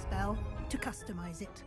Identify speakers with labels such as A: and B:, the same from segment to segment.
A: spell to customize it.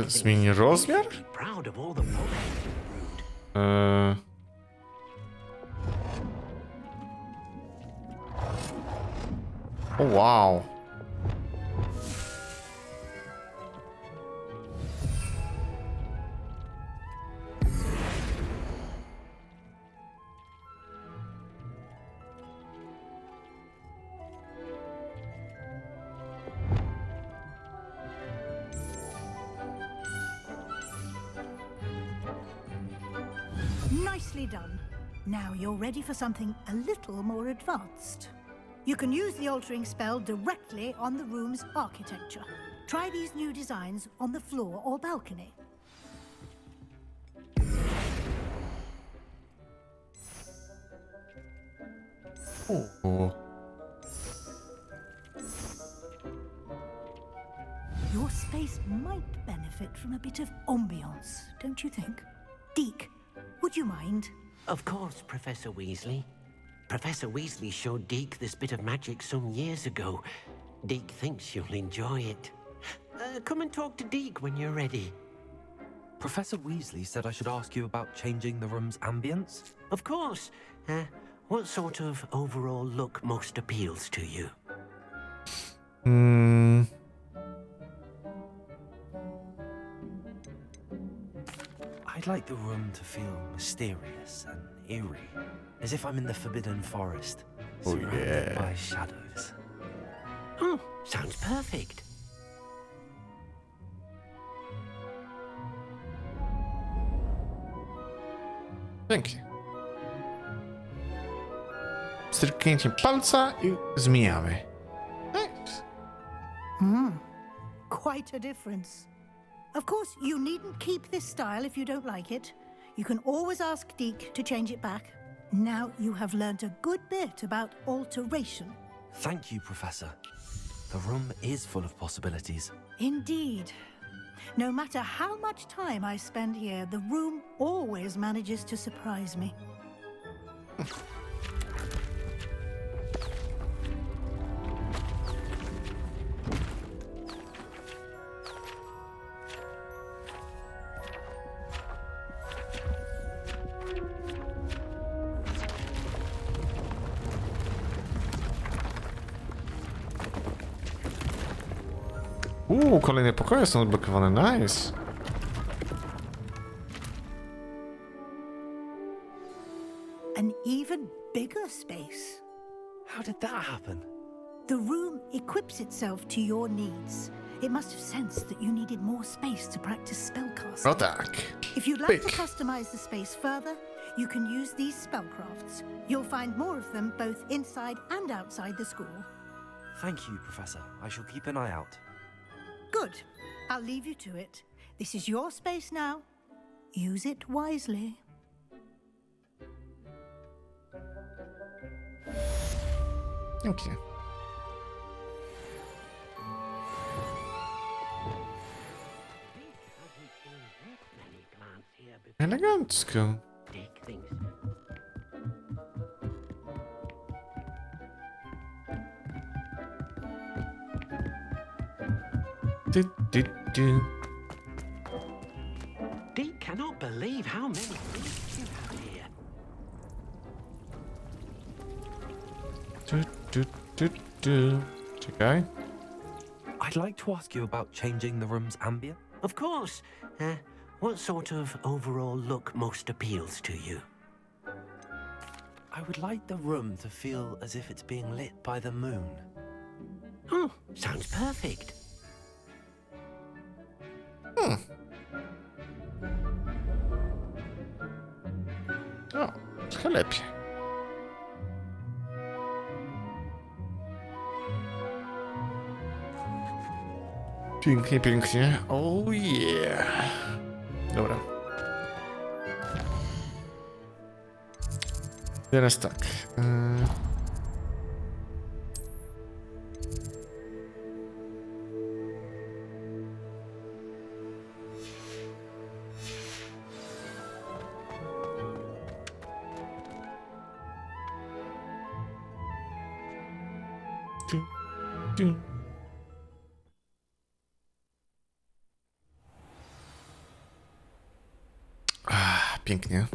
B: Zmieni rozmiar? O wow.
A: Nicely done. Now you're ready for something a little more advanced. You can use the altering spell directly on the room's architecture. Try these new designs on the floor or balcony.
B: O.
A: Your space might benefit from a bit of ambiance, don't you think? Deke, would you mind?
C: Of course, Professor Weasley. Professor Weasley showed Deke this bit of magic some years ago. Deke thinks you'll enjoy it. Come and talk to Deke when you're ready.
D: Professor Weasley said I should ask you about changing the room's ambience.
C: Of course. What sort of overall look most appeals to you?
D: I'd like the room to feel mysterious and eerie, as if I'm in the Forbidden Forest, surrounded by shadows.
C: Oh, sounds perfect.
B: Dzięki. Stryknięciem palca i zmieniamy.
A: Quite a difference. Of course, you needn't keep this style if you don't like it. You can always ask Deke to change it back. Now you have learnt a good bit about alteration.
D: Thank you, Professor. The room is full of possibilities.
A: Indeed. No matter how much time I spend here, the room always manages to surprise me.
B: Kolejne pokoje są odblokowane, nice.
A: An even bigger space.
D: How did that happen?
A: The room equips itself to your needs. It must have sensed that you needed more space to practice spellcasting.
B: O tak.
A: If you'd like to
B: Pyk.
A: customize the space further, you can use these spellcrafts. You'll find more of them both inside and outside the school.
D: Thank you, Professor. I shall keep an eye out.
A: Good. I'll leave you to it. This is your space now. Use it wisely.
B: Dzięki. Elegancko.
C: Deke cannot believe how many things you have here.
B: Czekaj.
D: I'd like to ask you about changing the room's ambient.
C: Of course. What sort of overall look most appeals to you?
D: I would like the room to feel as if it's being lit by the moon.
C: Oh, sounds perfect.
B: O, trochę lepiej. Pięknie, pięknie. Oh yeah. Dobra. Teraz tak. Tu. Pięknie.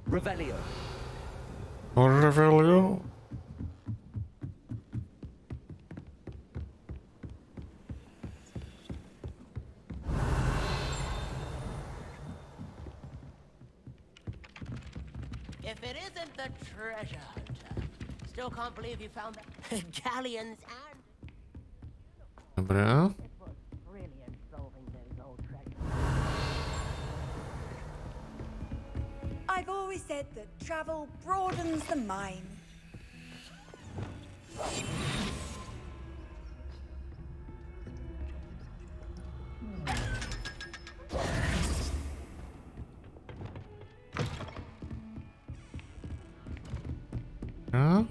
D: Revelio.
B: Revelio.
E: If it isn't the treasure hunter. Still can't believe you found that. Galleons and...
B: Dobra.
E: It was brilliant solving those old treasures.
F: I've always said that travel broadens the mind.
B: A?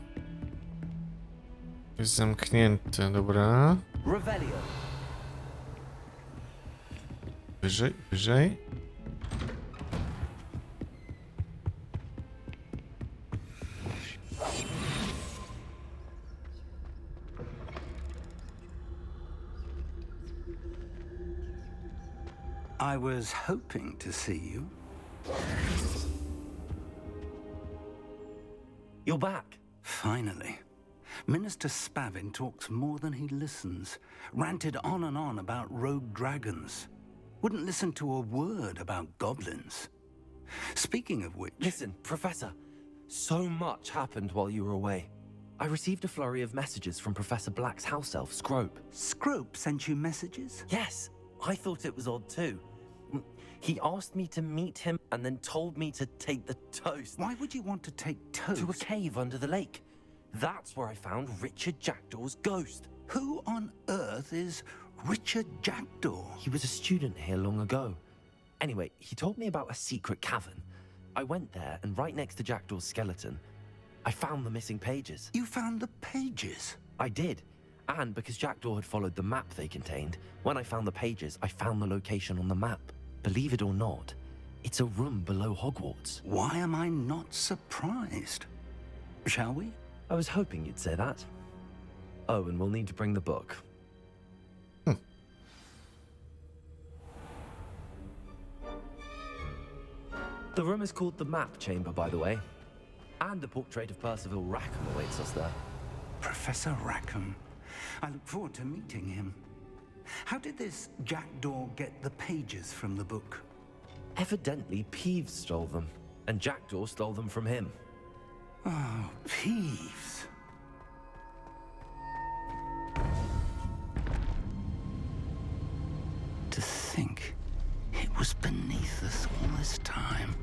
B: Jest zamknięte, dobra.
D: Revelio.
B: Wyżej, wyżej.
G: I was hoping to see you.
D: You're back.
G: Finally. Minister Spavin talks more than he listens. Ranted on and on about rogue dragons. Wouldn't listen to a word about goblins. Speaking of which...
D: Listen, Professor. So much happened while you were away. I received a flurry of messages from Professor Black's house elf, Scrope.
G: Scrope sent you messages?
D: Yes, I thought it was odd too. He asked me to meet him and then told me to take the toast.
G: Why would you want to take toast?
D: To a cave under the lake. That's where I found Richard Jackdaw's ghost.
G: Who on earth is Richard Jackdaw?
D: He was a student here long ago. Anyway, he told me about a secret cavern. I went there, and right next to Jackdaw's skeleton, I found the missing pages.
G: You found the pages?
D: I did. And because Jackdaw had followed the map they contained, when I found the pages, I found the location on the map. Believe it or not, it's a room below Hogwarts.
G: Why am I not surprised? Shall we?
D: I was hoping you'd say that. Oh, and we'll need to bring the book. The room is called the Map Chamber, by the way. And a portrait of Percival Rackham awaits us there.
G: Professor Rackham. I look forward to meeting him. How did this Jackdaw get the pages from the book?
D: Evidently, Peeves stole them, and Jackdaw stole them from him.
G: Oh, Peeves. To think it was beneath us all this time.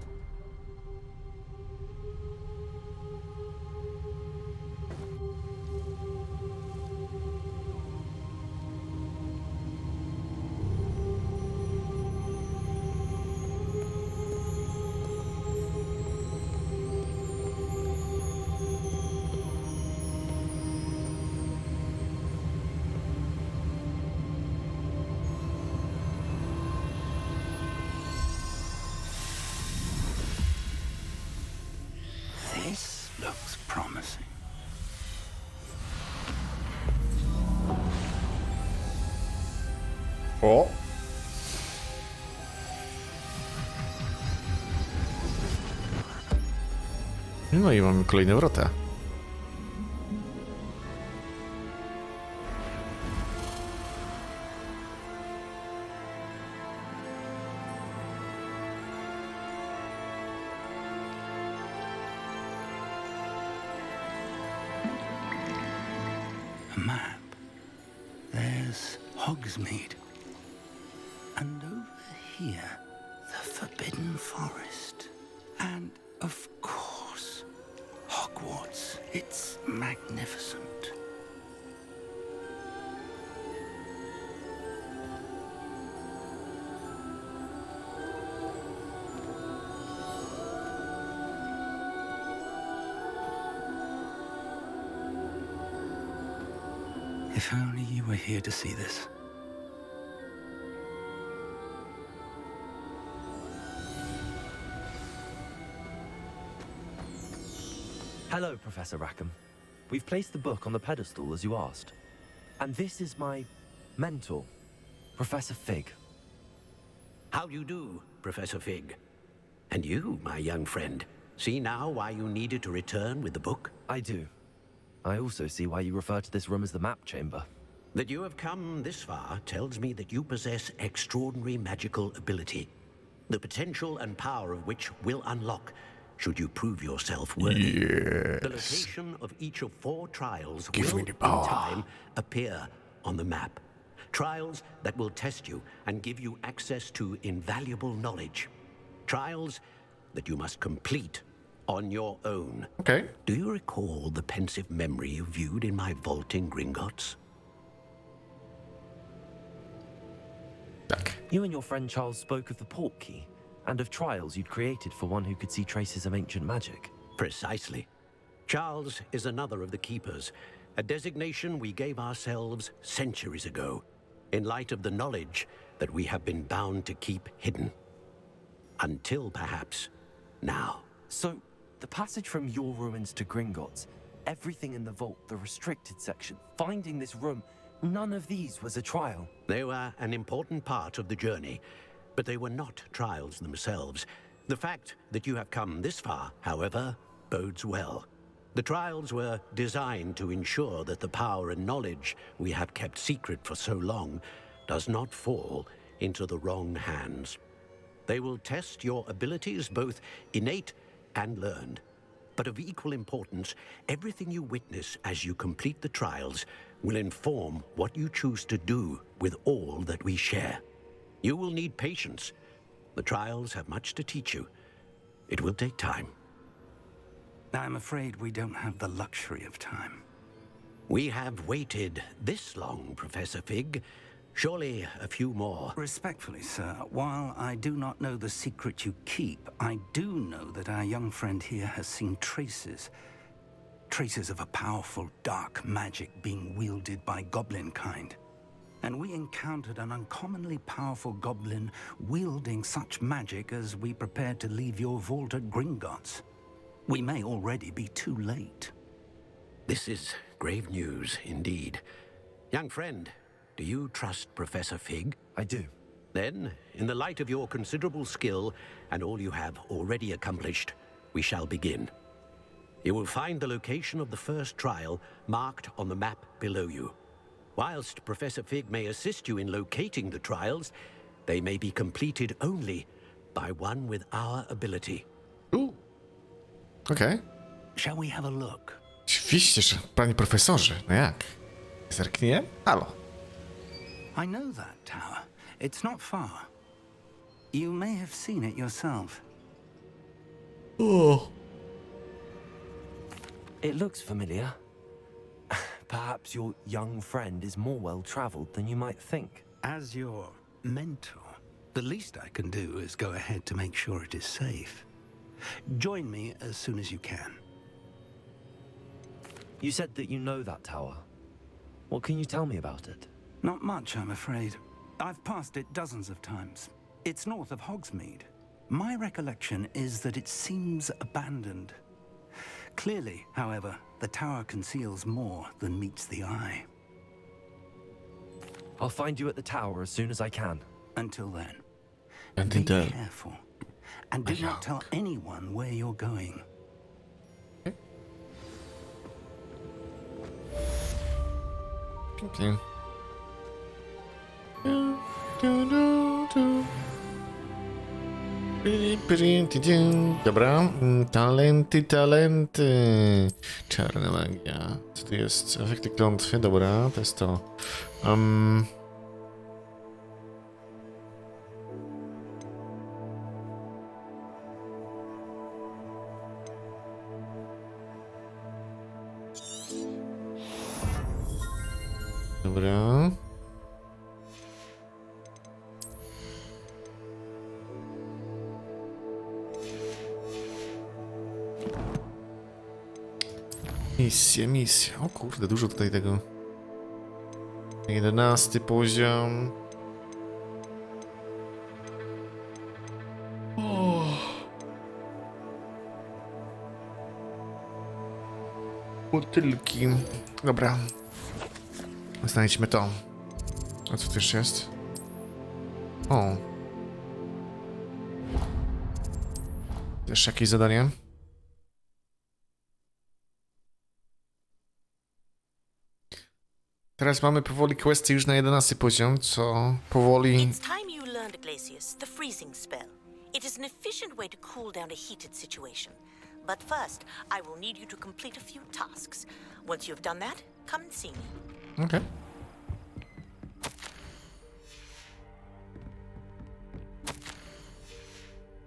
G: This looks promising.
B: O! No i mamy kolejne wrota.
G: A map. There's Hogsmeade. And over here, the Forbidden Forest. And, of course, Hogwarts. It's magnificent. If only you were here to see this.
D: Hello, Professor Rackham. We've placed the book on the pedestal as you asked. And this is my mentor, Professor Fig.
C: How do you do, Professor Fig? And you, my young friend, see now why you needed to return with the book?
D: I do. I also see why you refer to this room as the map chamber.
C: That you have come this far tells me that you possess extraordinary magical ability, the potential and power of which will unlock should you prove yourself worthy.
B: Yes.
C: The location of each of 4 trials
B: Give
C: will,
B: me the
C: in
B: power.
C: time, appear on the map. Trials that will test you and give you access to invaluable knowledge. Trials that you must complete on your own.
B: Okej.
C: Do you recall the pensive memory you viewed in my vault in Gringotts?
B: Tak.
D: You and your friend Charles spoke of the port key and of trials you'd created for one who could see traces of ancient magic.
C: Precisely. Charles is another of the keepers, a designation we gave ourselves centuries ago, in light of the knowledge that we have been bound to keep hidden. Until perhaps now.
D: So, the passage from your ruins to Gringotts, everything in the vault, the restricted section, finding this room, none of these was a trial.
C: They were an important part of the journey, but they were not trials themselves. The fact that you have come this far, however, bodes well. The trials were designed to ensure that the power and knowledge we have kept secret for so long does not fall into the wrong hands. They will test your abilities, both innate and learned. But of equal importance, everything you witness as you complete the trials will inform what you choose to do with all that we share. You will need patience. The trials have much to teach you. It will take time.
G: I'm afraid we don't have the luxury of time.
C: We have waited this long, Professor Fig. Surely a few more.
G: Respectfully, sir, while I do not know the secret you keep, I do know that our young friend here has seen traces. Traces of a powerful dark magic being wielded by goblin kind. And we encountered an uncommonly powerful goblin wielding such magic as we prepared to leave your vault at Gringotts. We may already be too late.
C: This is grave news indeed. Young friend, do you trust Professor Fig?
D: I do.
C: Then, in the light of your considerable skill and all you have already accomplished, we shall begin. You will find the location of the first trial marked on the map below you. Whilst Professor Fig may assist you in locating the trials, they may be completed only by one with our ability.
B: Okej.
G: Shall we have a look?
B: Oczywiście, że panie profesorze. No jak? Zerknie? Halo.
G: I know that tower. It's not far. You may have seen it yourself.
B: O.
D: It looks familiar. Perhaps your young friend is more well-traveled than you might think.
G: As your mentor, the least I can do is go ahead to make sure it is safe. Join me as soon as you can.
D: You said that you know that tower. What can you tell me about it?
G: Not much, I'm afraid. I've passed it dozens of times. It's north of Hogsmeade. My recollection is that it seems abandoned. Clearly, however, the tower conceals more than meets the eye.
D: I'll find you at the tower as soon as I can.
G: Until then,
B: And
G: be
B: then.
G: careful. And do not tell anyone where you're going.
B: Pięknie. Dobra, talenty. Czarna magia. Co tu jest? Efekty klątwy, dobra, to jest to. Dobra. Misja. O kurde, dużo tutaj tego. 11 poziom. O. Motylki. Dobra. Znajdźmy to. A co tu jeszcze jest? O. Jeszcze jakieś zadanie? Teraz mamy powoli questy już na 11 poziom, co powoli...
H: It's time you learned, Glacius, the freezing spell. It is an efficient way to cool down a heated situation. But first, I will need you to complete a few tasks. Once you've done that, come and see me.
B: Okay.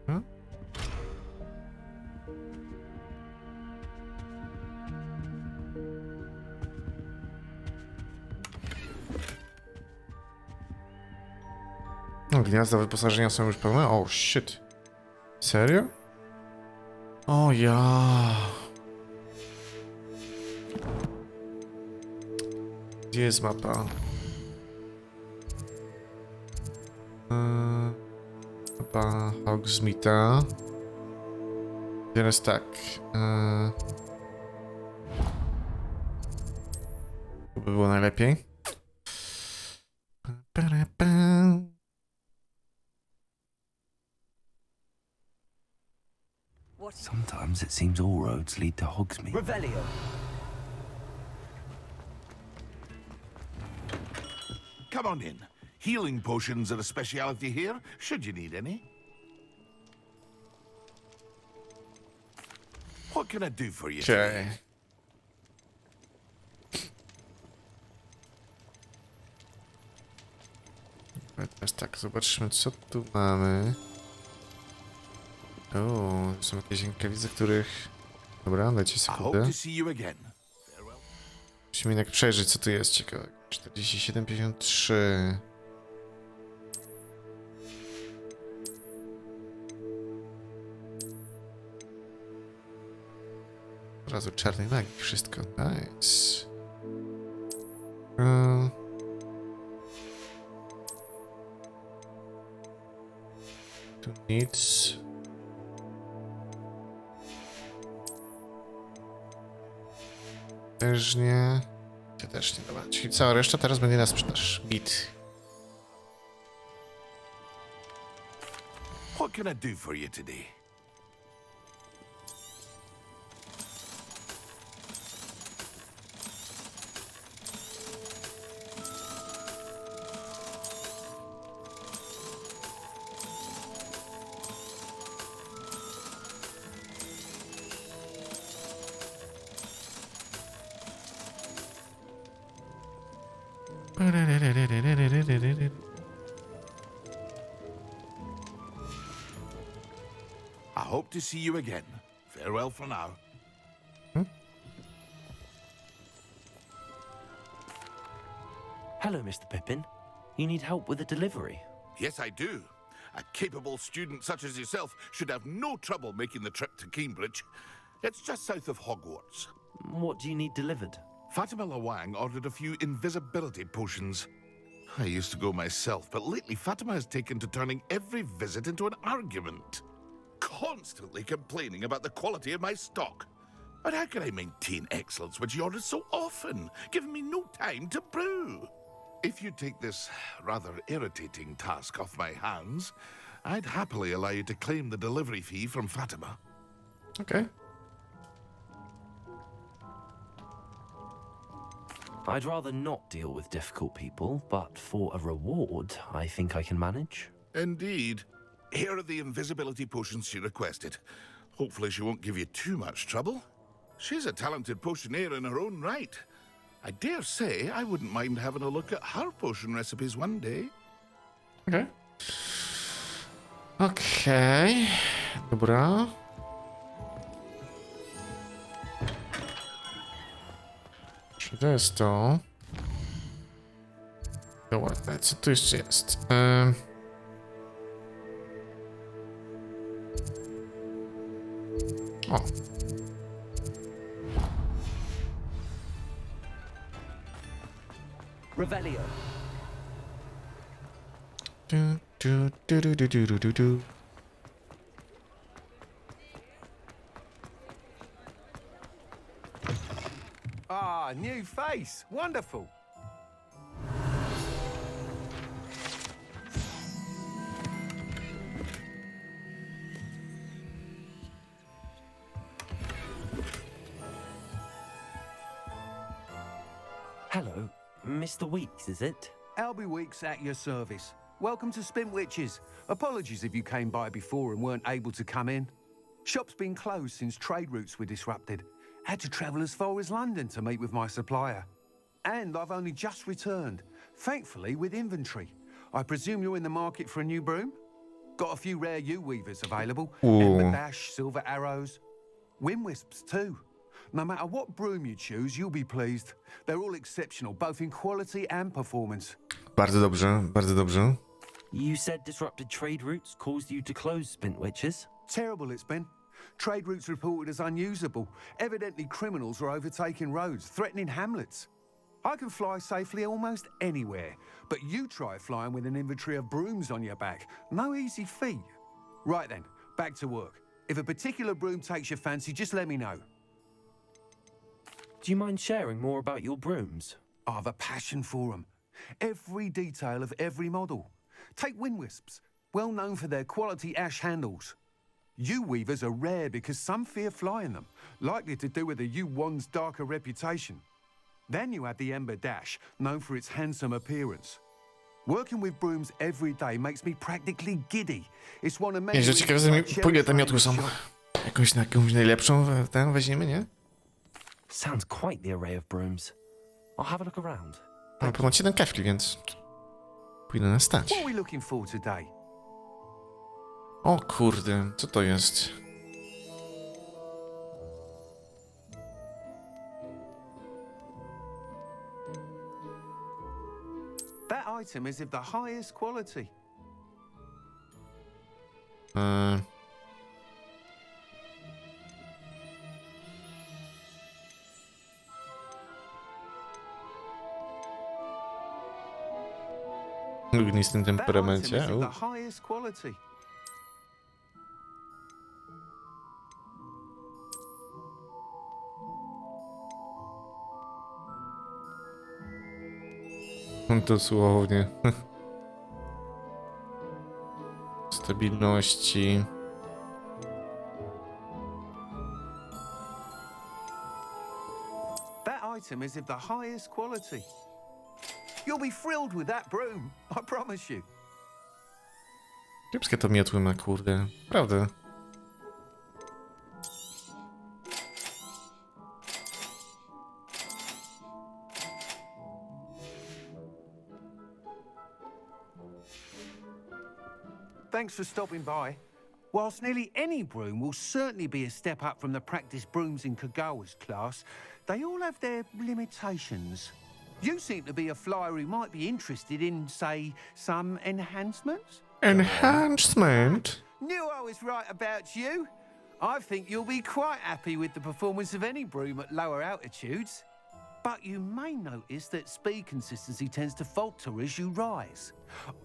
B: Hmm? No, gniazda wyposażenia są już pełne? O, shit. Serio? O ja. Gdzie jest mapa? Mapa Hogsmeita. Teraz tak. To by było najlepiej.
D: Sometimes it seems all roads lead to Hogsmeade.
I: Revelio.
J: Come on in. Healing potions are a speciality here, should you need any. What can I do for you today?
B: Teraz tak, zobaczmy co tu mamy. O, są jakieś rękawice, których... Dobra, dajcie sekundę. Musimy jednak przejrzeć, co tu jest ciekawe. 47,53. Od razu czarnej magii, wszystko. Nice. Tu nic. Też nie. Ja też nie, dobra. Czyli cała reszta teraz będzie na sprzedaż. Git.
J: What can I do for you today? I hope to see you again. Farewell for now.
D: Hello, Mr. Pippin. You need help with a delivery?
J: Yes, I do. A capable student such as yourself should have no trouble making the trip to Cambridge. It's just south of Hogwarts.
D: What do you need delivered?
J: Nieplanowałem ordered a few invisibility potions. I used to go myself, but lately Fatima has taken to turning every visit into an argument. Constantly complaining about the quality of my stock. But how can I maintain excellence when she orders so often, giving me no time to brew? If you take this rather irritating task off my hands, I'd happily allow you to claim the delivery fee from Fatima.
B: Okay.
D: I'd rather not deal with difficult people, but for a reward, I think I can manage.
J: Indeed. Here are the invisibility potions she requested. Hopefully she won't give you too much trouble. She's a talented potioneer in her own right. I dare say I wouldn't mind having a look at her potion recipes one day.
B: Okej. Okej. Dobra. Czy to jest to? Dobra, co tu jeszcze jest? O.
D: Revelio.
B: Du.
I: Ah, new face. Wonderful.
D: Hello, Mr. Weeks, is it?
I: Albie Weeks at your service. Welcome to Spintwitches. Apologies if you came by before and weren't able to come in. Shop's been closed since trade routes were disrupted. Had to travel as far as London to meet with my supplier. And I've only just returned, thankfully with inventory. I presume you're in the market for a new broom? Got a few rare U-weavers available. Ember Dash, Silver Arrows. Wind Wisps too. No matter what broom you choose, you'll be pleased. They're all exceptional, both in quality and performance.
B: Bardzo dobrze, bardzo dobrze.
D: You said disrupted trade routes caused you to close Spintwitches?
I: Terrible it's been. Trade routes reported as unusable. Evidently criminals are overtaking roads, threatening hamlets. I can fly safely almost anywhere, but you try flying with an inventory of brooms on your back. No easy feat. Right then, back to work. If a particular broom takes your fancy, just let me know.
D: Do you mind sharing more about your brooms?
I: I have a passion for them. Every detail of every model. Take Wind Wisps, well known for their quality ash handles. U-weavers are rare because some fear flying them, likely to do with the U-wand's darker reputation. Then you have the Ember Dash, known for its handsome appearance. Working with brooms every day makes me practically giddy. It's one of many...
B: Że ciekawe, po ile te miotły są. Jakąś najlepszą tę weźmiemy, nie?
D: Sounds quite the array of brooms. I'll have a look around.
B: Mam ponad 7 kefli, więc pójdę na stać.
I: What are we looking for today?
B: O kurde, co to jest?
I: That item is of the highest quality.
B: W ognistym temperamencie.
I: That item is of the highest quality.
B: Dosłownie. Stabilności.
I: That item is of the highest quality. You'll be thrilled with that broom, I promise you.
B: Kiepskie to miotły ma, kurde. Prawda.
I: Thanks for stopping by. Whilst nearly any broom will certainly be a step up from the practice brooms in Kagawa's class, they all have their limitations. You seem to be a flyer who might be interested in, say, some enhancements?
B: Enhancement?
I: Knew I was right about you. I think you'll be quite happy with the performance of any broom at lower altitudes. But you may notice that speed consistency tends to falter as you rise.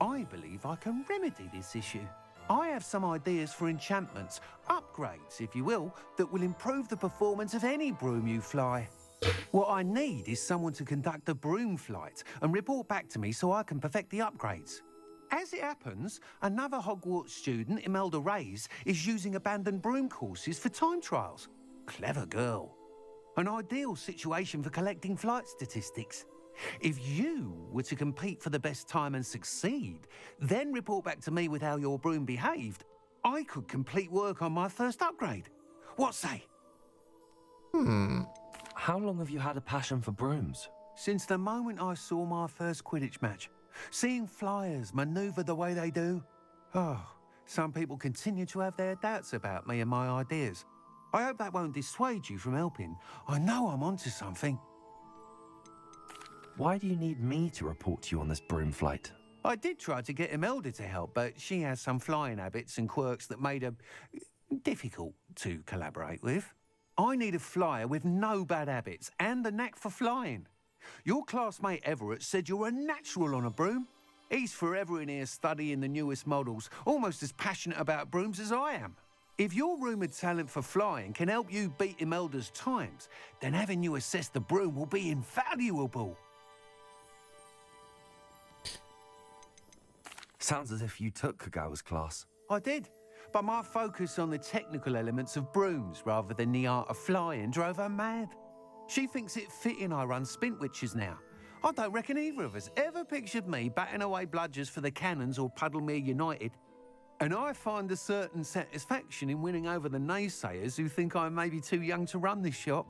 I: I believe I can remedy this issue. I have some ideas for enchantments, upgrades, if you will, that will improve the performance of any broom you fly. What I need is someone to conduct a broom flight and report back to me so I can perfect the upgrades. As it happens, another Hogwarts student, Imelda Reyes, is using abandoned broom courses for time trials. Clever girl. An ideal situation for collecting flight statistics. If you were to compete for the best time and succeed, then report back to me with how your broom behaved, I could complete work on my first upgrade. What say?
D: How long have you had a passion for brooms?
I: Since the moment I saw my first Quidditch match, seeing flyers maneuver the way they do. Oh, some people continue to have their doubts about me and my ideas. I hope that won't dissuade you from helping. I know I'm onto something.
D: Why do you need me to report to you on this broom flight?
I: I did try to get Imelda to help, but she has some flying habits and quirks that made her difficult to collaborate with. I need a flyer with no bad habits and the knack for flying. Your classmate Everett said you're a natural on a broom. He's forever in here studying the newest models, almost as passionate about brooms as I am. If your rumoured talent for flying can help you beat Imelda's times, then having you assess the broom will be invaluable.
D: Sounds as if you took Kagawa's class.
I: I did, but my focus on the technical elements of brooms rather than the art of flying drove her mad. She thinks it fitting I run Spintwitches now. I don't reckon either of us ever pictured me batting away bludgers for the Cannons or Puddlemere United. And I find a certain satisfaction in winning over the naysayers who think I'm maybe too young to run this shop.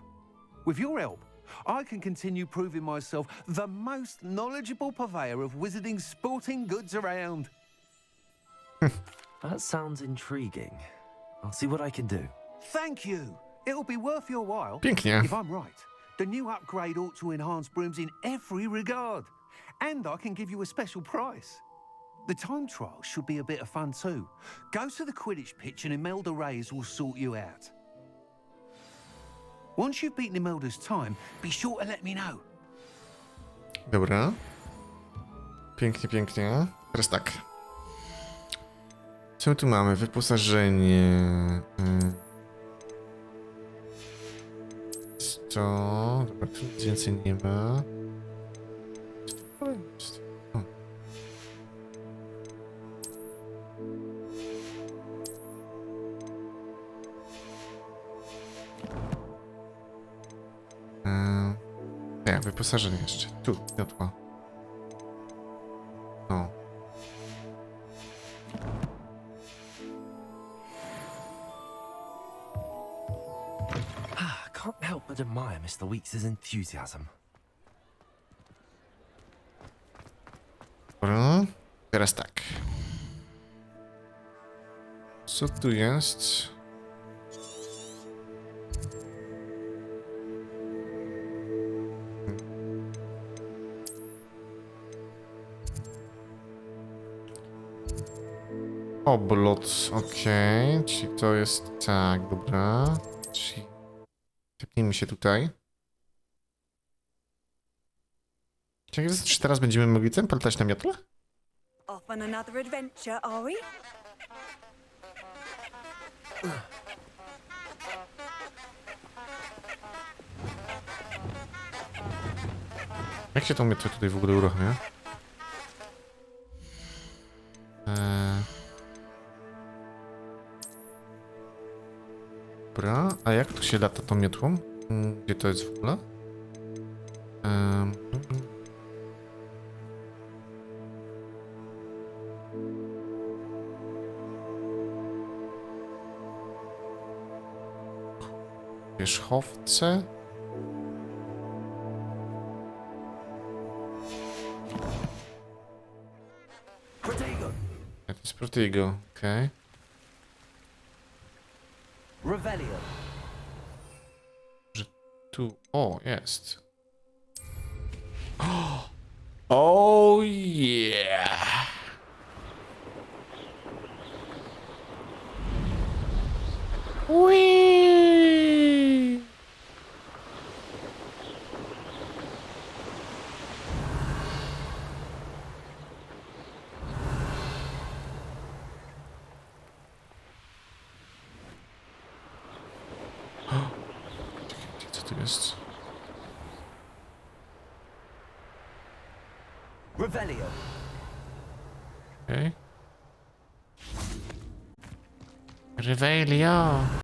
I: With your help, I can continue proving myself the most knowledgeable purveyor of wizarding sporting goods around.
D: That sounds intriguing. I'll see what I can do.
I: Thank you. It'll be worth your while.
B: Pięknie.
I: If I'm right, the new upgrade ought to enhance brooms in every regard. And I can give you a special price. The time trial should be a bit of fun too. Go to the Quidditch pitch and Imelda Reyes will sort you out. Once you've beaten Imelda's time, be sure to let me know.
B: Dobra. Pięknie, pięknie. Teraz tak. Co my tu mamy? Wyposażenie. Co? Dobra, tu nic więcej nie ma. Co to jest? O. Nie, wyposażenie jeszcze. Tu, światła. O.
D: Can't help but admire Mr. Weeks' enthusiasm.
B: Dobra. Teraz tak. Co tu jest? Oblot, okej. Czyli to jest tak, dobra. Czyli tepnijmy się tutaj. Czy teraz będziemy mogli latać na miotle?
F: Off on another adventure, are we?
B: Jak się tą miotłę tutaj w ogóle uruchamia? Dobra, a jak tu się lata tą miotłą? Gdzie to jest w ogóle? Wierzchowce?
I: Protego!
B: To jest Protego, okej.
I: Revelio.
B: Że tu... O, jest. Oh yeah! Whee! Co tu jest?
I: Revelio.
B: Okej. Revelio!